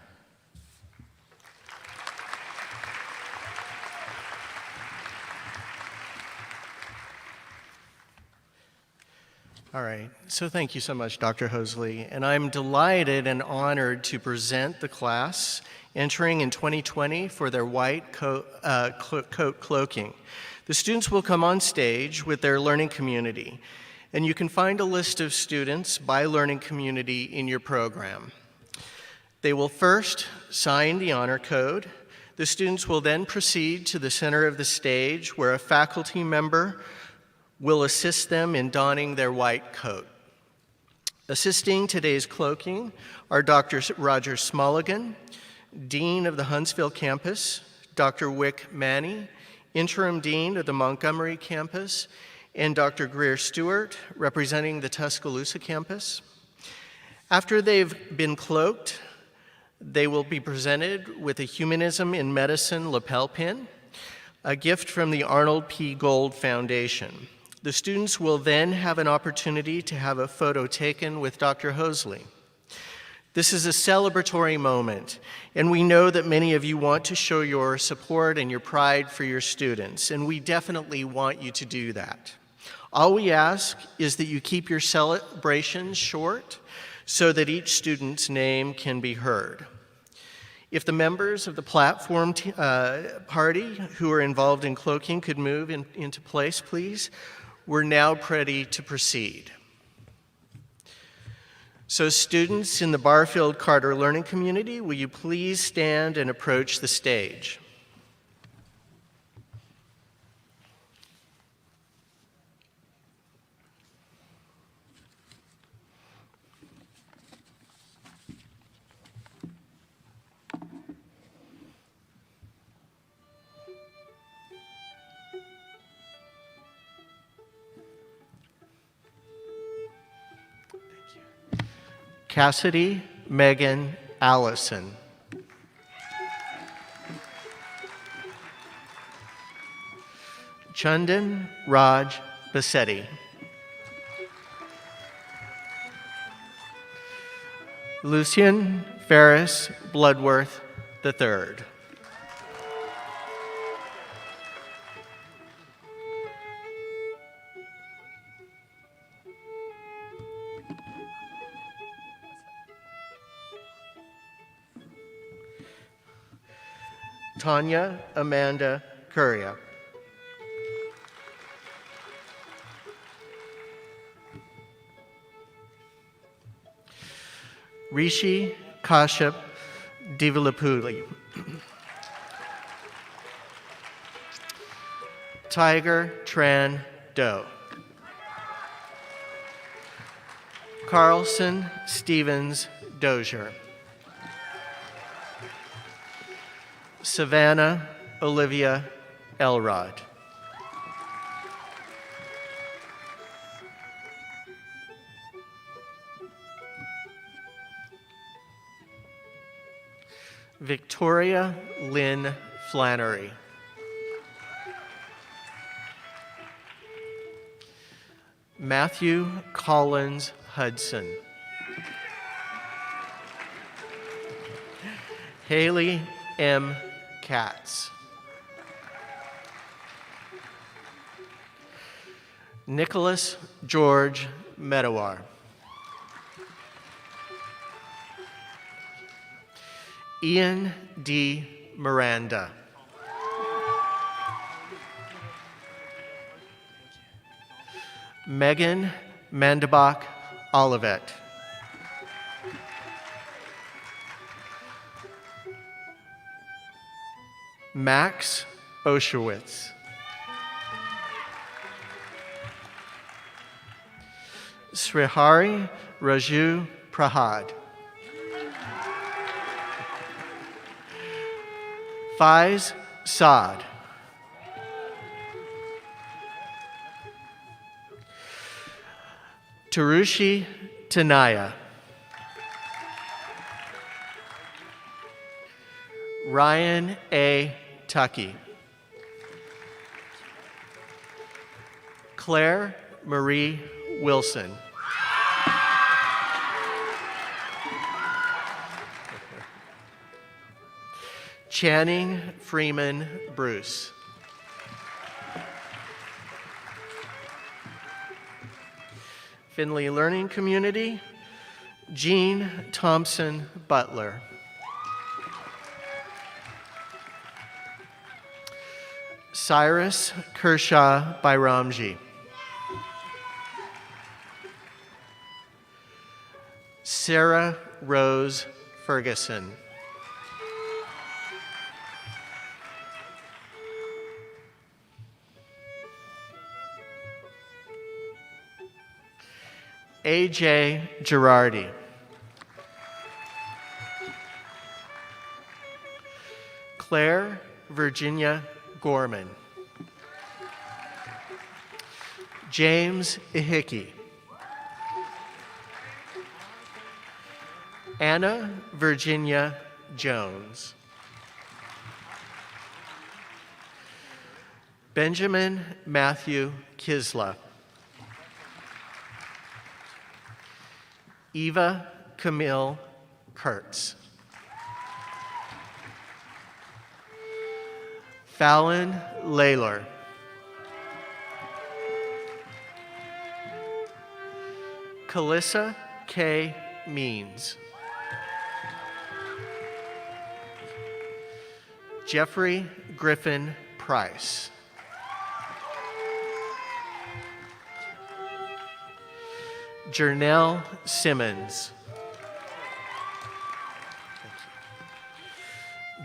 All right, so thank you so much, Dr. Hosley, and I'm delighted and honored to present the class entering in 2020 for their white coat cloaking. The students will come on stage with their learning community, and you can find a list of students by learning community in your program. They will first sign the honor code. The students will then proceed to the center of the stage where a faculty member will assist them in donning their white coat. Assisting today's cloaking are Dr. Roger Smulligan, Dean of the Huntsville campus, Dr. Wick Manny, Interim Dean of the Montgomery campus, and Dr. Greer Stewart, representing the Tuscaloosa campus. After they've been cloaked, they will be presented with a Humanism in Medicine lapel pin, a gift from the Arnold P. Gold Foundation. The students will then have an opportunity to have a photo taken with Dr. Hosley. This is a celebratory moment, and we know that many of you want to show your support and your pride for your students, and we definitely want you to do that. All we ask is that you keep your celebrations short so that each student's name can be heard. If the members of the platform party who are involved in cloaking could move into place, please. We're now ready to proceed. So students in the Barfield Carter Learning Community, will you please stand and approach the stage? Cassidy Megan Allison. Chandan Raj Basetti. Lucian Ferris Bloodworth III. Tanya Amanda Curia. Rishi Kashyap Divalapuli. Tiger Tran Doe. Carlson Stevens Dozier. Savannah Olivia Elrod. Victoria Lynn Flannery. Matthew Collins Hudson. Haley M. Katz. Nicholas George Medawar. Ian D. Miranda. Megan Mandabach Olivet. Max Oshowitz. Srihari Raju Prahad. Faiz Saad. Tarushi Tanaya. Ryan A. Tuckey. Claire Marie Wilson. Channing Freeman Bruce. Finley Learning Community, Jean Thompson Butler. Cyrus Kershaw Bairamji. Sarah Rose Ferguson. A.J. Girardi. Claire Virginia Gorman. James Ihicki. Anna Virginia Jones. Benjamin Matthew Kisla. Eva Camille Kurtz. Fallon Layler. Calissa K. Means. Jeffrey Griffin Price. Jernell Simmons.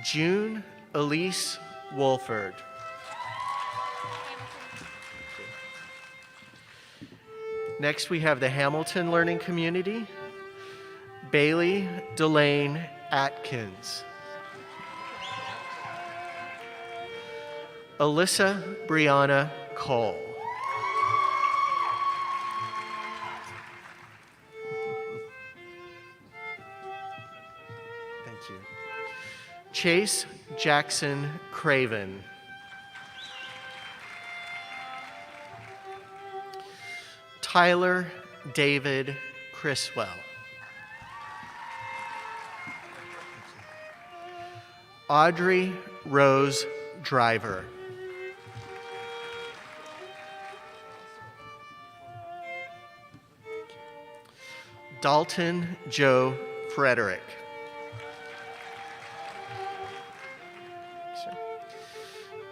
June Elise Wolford. Next, we have the Hamilton Learning Community. Bailey Delane Atkins. Alyssa Brianna Cole. Thank you. Chase Jackson Craven. Tyler David Criswell. Audrey Rose Driver. Dalton Joe Frederick.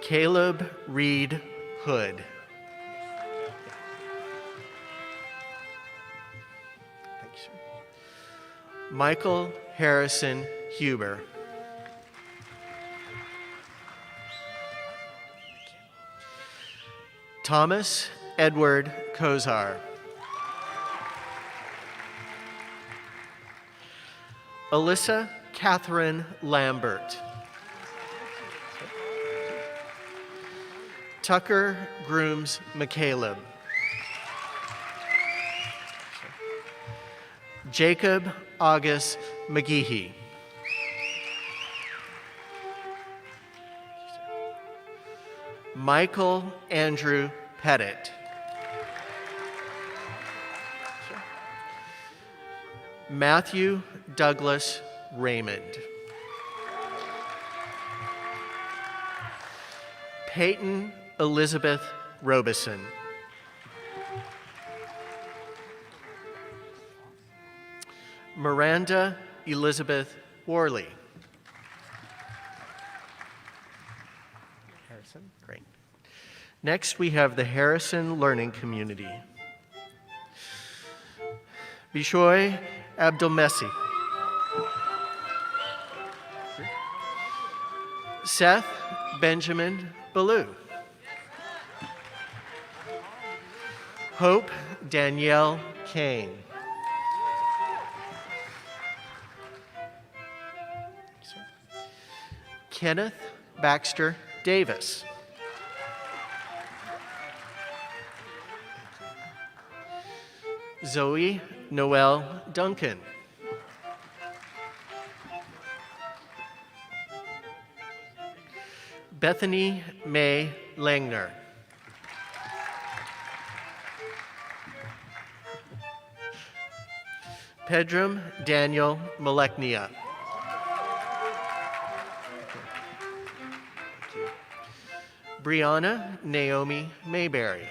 Caleb Reed Hood. Thank you, sir. Michael Harrison Huber. Thomas Edward Kozar. Alyssa Catherine Lambert. Tucker Grooms McCaleb. Jacob August McGeehee. Michael Andrew Pettit. Matthew Douglas Raymond. Peyton Elizabeth Robeson. Miranda Elizabeth Worley. Harrison, great. Next, we have the Harrison Learning Community. Bishoy Abdelmessi. Seth Benjamin Ballou. Hope Danielle Kane. Kenneth Baxter Davis. Zoe Noel Duncan. Bethany May Langner. Pedram Daniel Maleknia. Brianna Naomi Mayberry.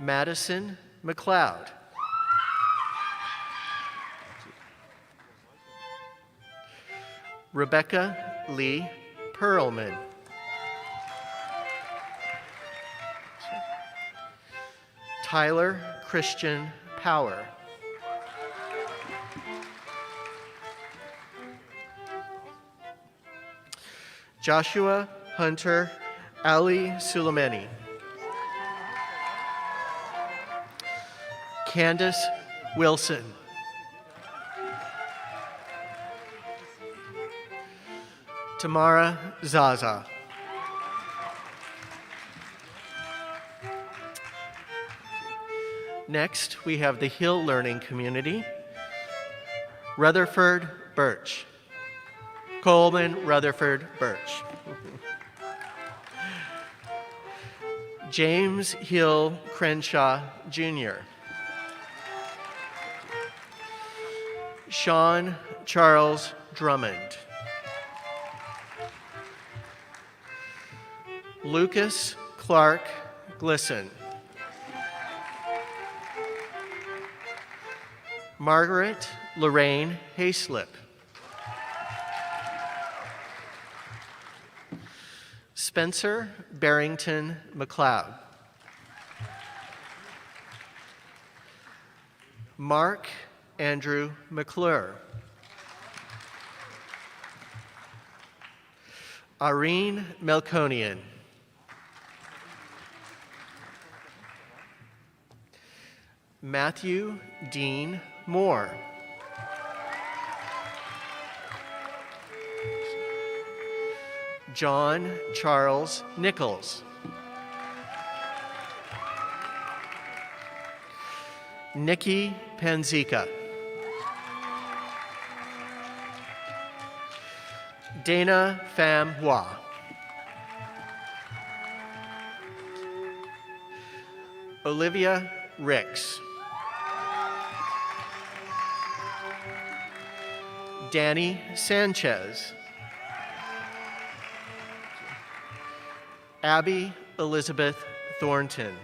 Madison McLeod. Rebecca Lee Perlman. Tyler Christian Power. Joshua Hunter Ali Suleimani. Candace Wilson. Tamara Zaza. Next, we have the Hill Learning Community. Rutherford Birch. Coleman Rutherford Birch. James Hill Crenshaw, Jr. Sean Charles Drummond. Lucas Clark Glisson. Margaret Lorraine Hayslip. Spencer Barrington McLeod. Mark Andrew McClure. Irene Melkonian. Matthew Dean Moore. John Charles Nichols. Nikki Panzica. Dana Pham Hua. Olivia Ricks. Danny Sanchez. Abby Elizabeth Thornton.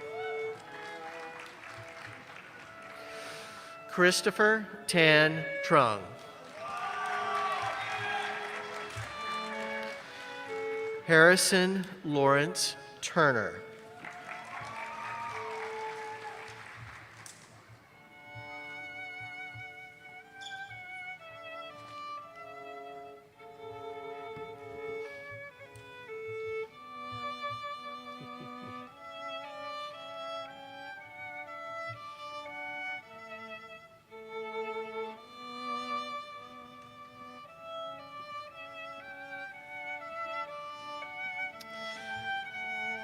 Christopher Tan Trung. Harrison Lawrence Turner.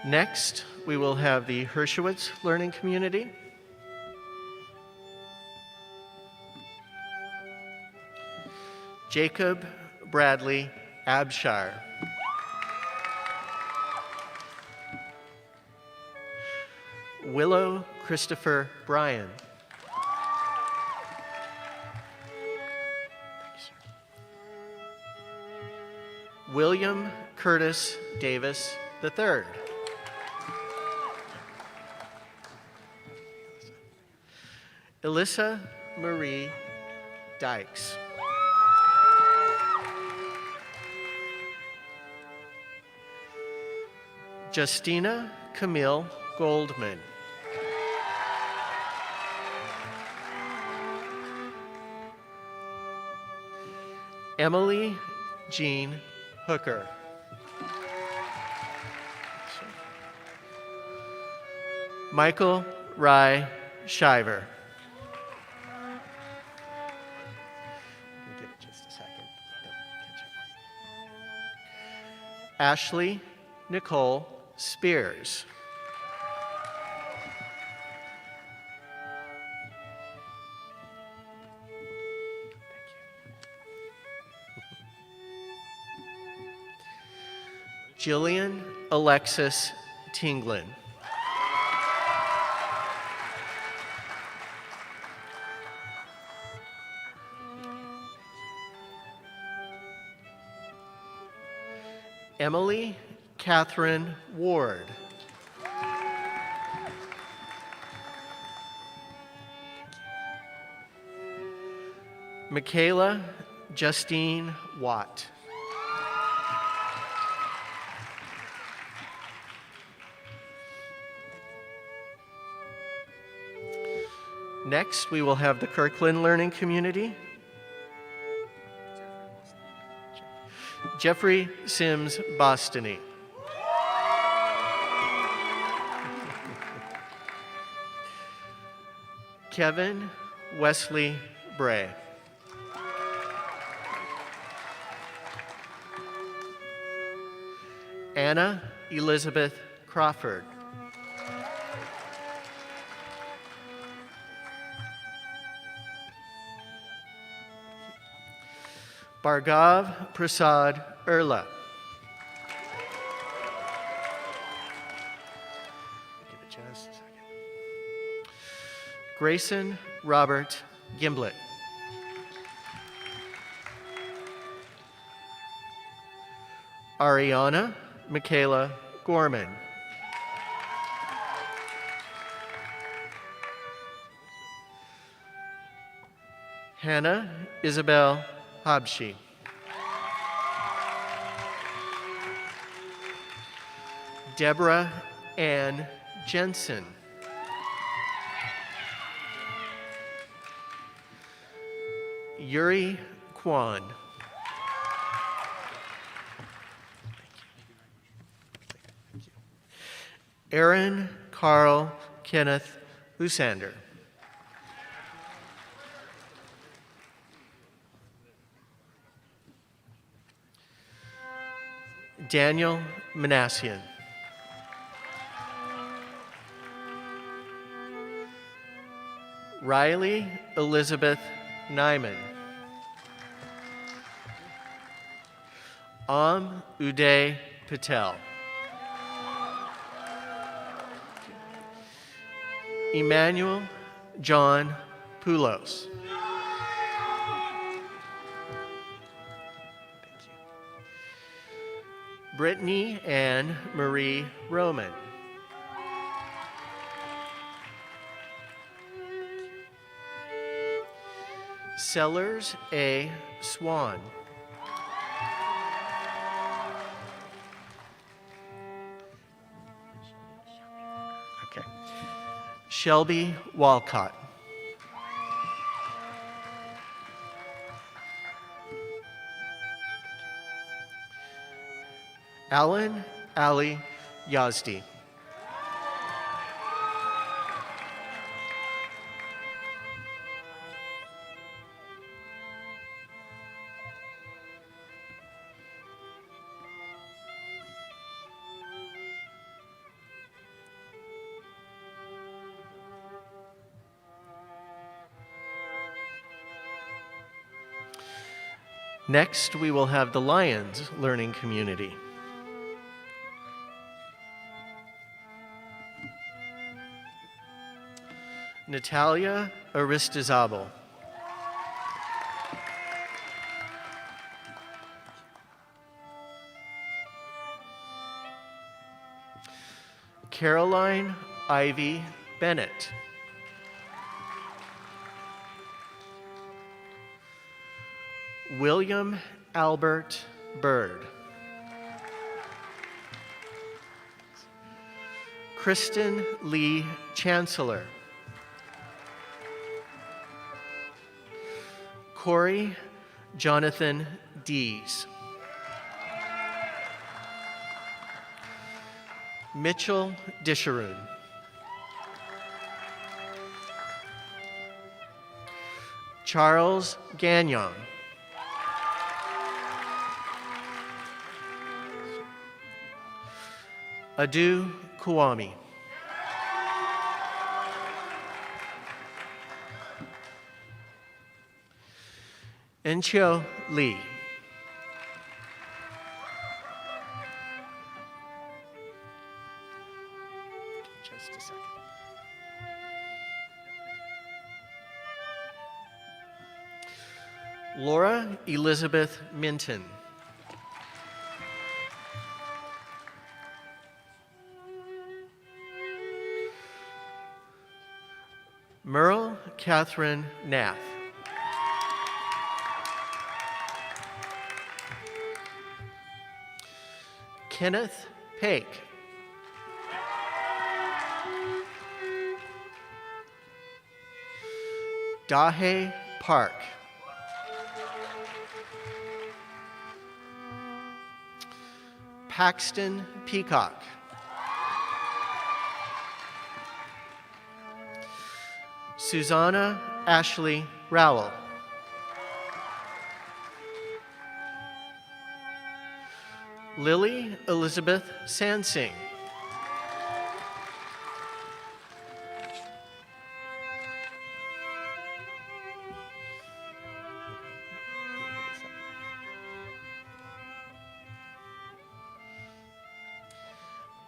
Next, we will have the Hershowitz Learning Community. Jacob Bradley Abshire. Willow Christopher Bryan. William Curtis Davis III. Alyssa Marie Dykes. Justina Camille Goldman. Emily Jean Hooker. Michael Rye Shiver. Give it just a second. Ashley Nicole Spears. Jillian Alexis Tinglin. Emily Catherine Ward. Michaela Justine Watt. Next, we will have the Kirkland Learning Community. Jeffrey Sims Bostony. Kevin Wesley Bray. Anna Elizabeth Crawford. Bhargav Prasad Erla. Give it just a second. Grayson Robert Gimblett. Ariana Michaela Gorman. Hannah Isabel Habshi. Deborah Ann Jensen. Yuri Kwan. Aaron Carl Kenneth Husander. Daniel Manassian. Riley Elizabeth Nyman. Uday Patel. Emmanuel John Poulos. Brittany Ann Marie Roman. Sellers A. Swan. Okay. Shelby Walcott. Alan Ali Yazdi. Next, we will have the Lions Learning Community. Natalia Aristizabal. Caroline Ivy Bennett. William Albert Bird. Kristen Lee Chancellor. Corey Jonathan Dees. Mitchell Disharoon. Charles Gagnon. Adu Kwame. Enchio Lee. Just a second. Laura Elizabeth Minton. Merle Catherine Nath. Kenneth Paik. Dahe Park. Paxton Peacock. Susanna Ashley Rowell. Lily Elizabeth Sansing.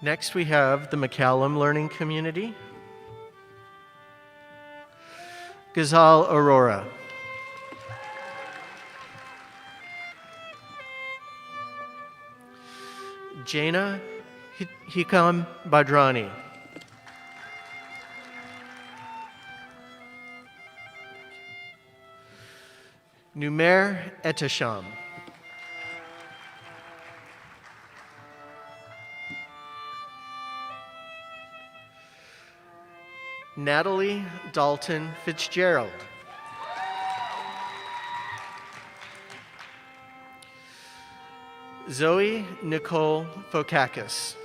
Next, we have the McCallum Learning Community. Ghazal Aurora. Jaina Hikam Badrani. Numer Etesham. Natalie Dalton Fitzgerald. Zoe Nicole Fokakis.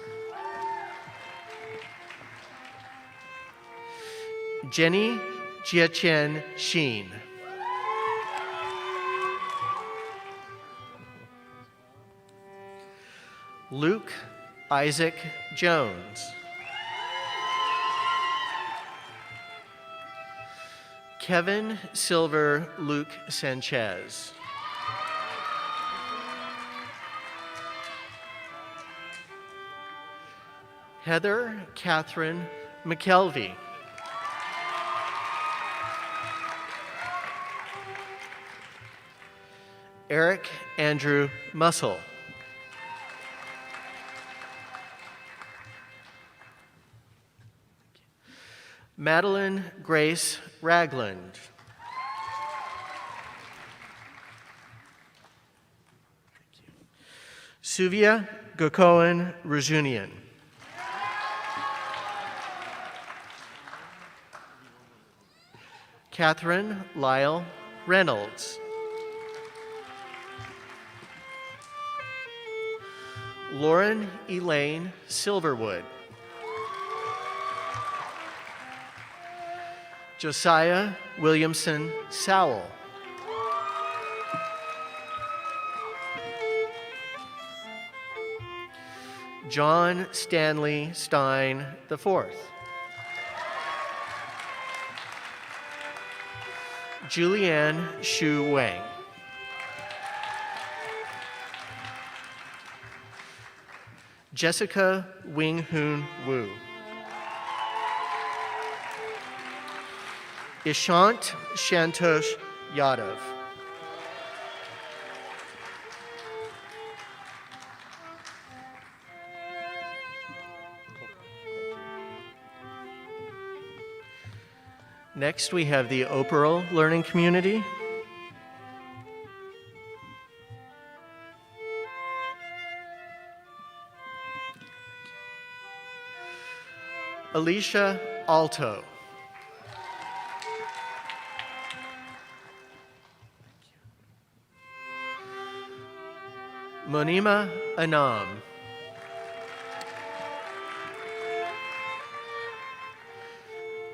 Jenny Jiachen Sheen. Luke Isaac Jones. Kevin Silver Luke Sanchez. Heather Catherine McKelvey. Eric Andrew Muscle. Madeline Grace Ragland. Suvia Gokoan Rajunian. Catherine Lyle Reynolds. Lauren Elaine Silverwood. Josiah Williamson Sowell. John Stanley Stein IV. Julianne Shu Wang. Jessica Wing Hoon Wu. Ishant Shantosh Yadav. Next, we have the Operl Learning Community. Alicia Alto. Monima Anam.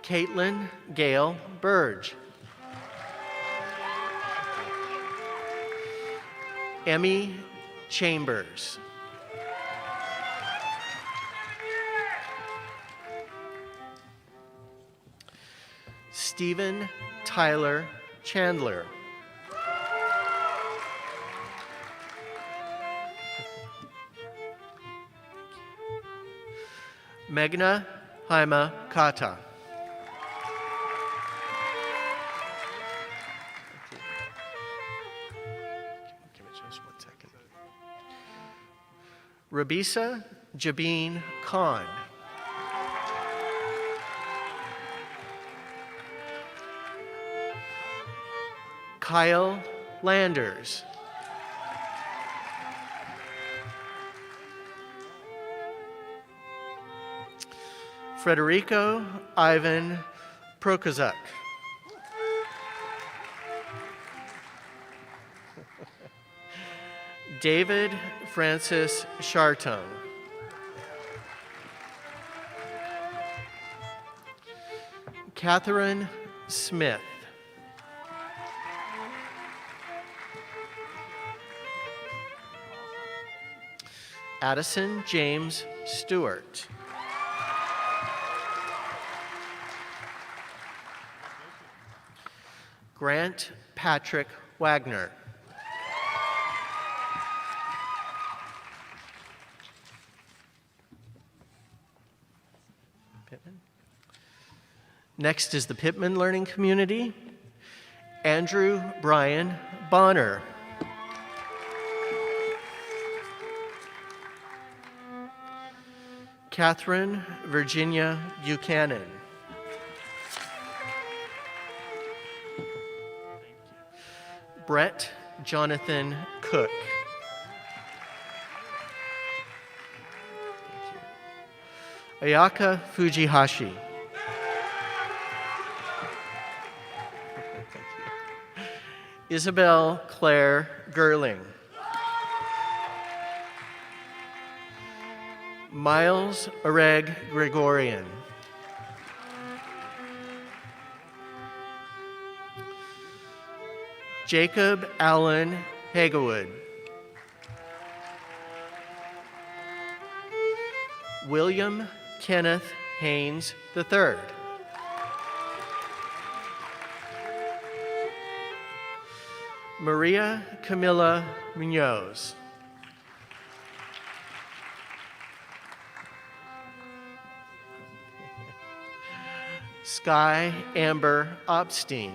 Caitlin Gale Burge. Emmy Chambers. Stephen Tyler Chandler. Meghna Haima Kata. Give me just 1 second. Rabisa Jabeen Khan. Kyle Landers. Frederico Ivan Prokozuk. David Francis Chartone. Catherine Smith. Addison James Stewart. Grant Patrick Wagner. Next is the Pittman Learning Community. Andrew Brian Bonner. Catherine Virginia Buchanan. Brett Jonathan Cook. Ayaka Fujihashi. Isabel Claire Gerling. Miles Areg Gregorian. Jacob Allen Hagewood. William Kenneth Haynes III. Maria Camila Munoz. Sky Amber Opstein.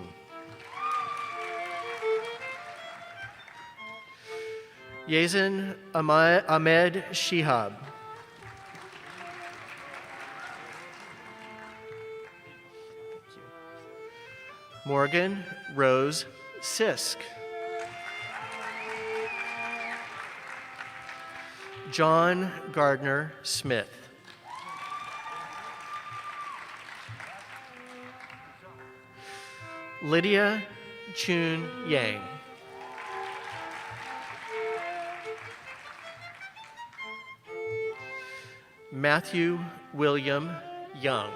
Yazan Ahmed Shihab. Morgan Rose Sisk. John Gardner Smith. Lydia Chun Yang. Matthew William Young.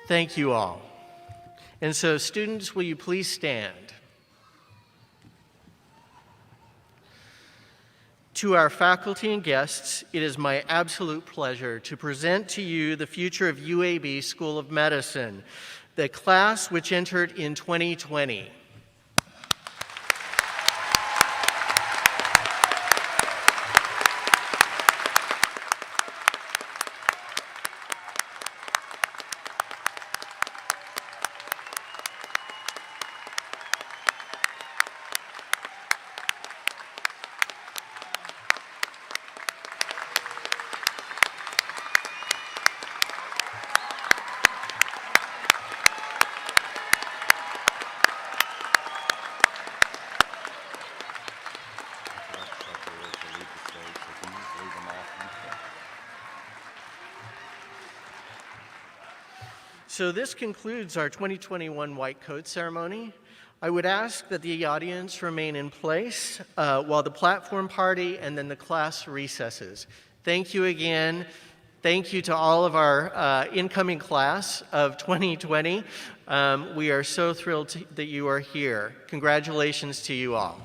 Thank you all. And so, students, will you please stand? To our faculty and guests, it is my absolute pleasure to present to you the future of UAB School of Medicine, the class which entered in 2020. So this concludes our 2021 White Coat Ceremony. I would ask that the audience remain in place while the platform party and then the class recesses. Thank you again. Thank you to all of our incoming class of 2020. We are so thrilled that you are here. Congratulations to you all.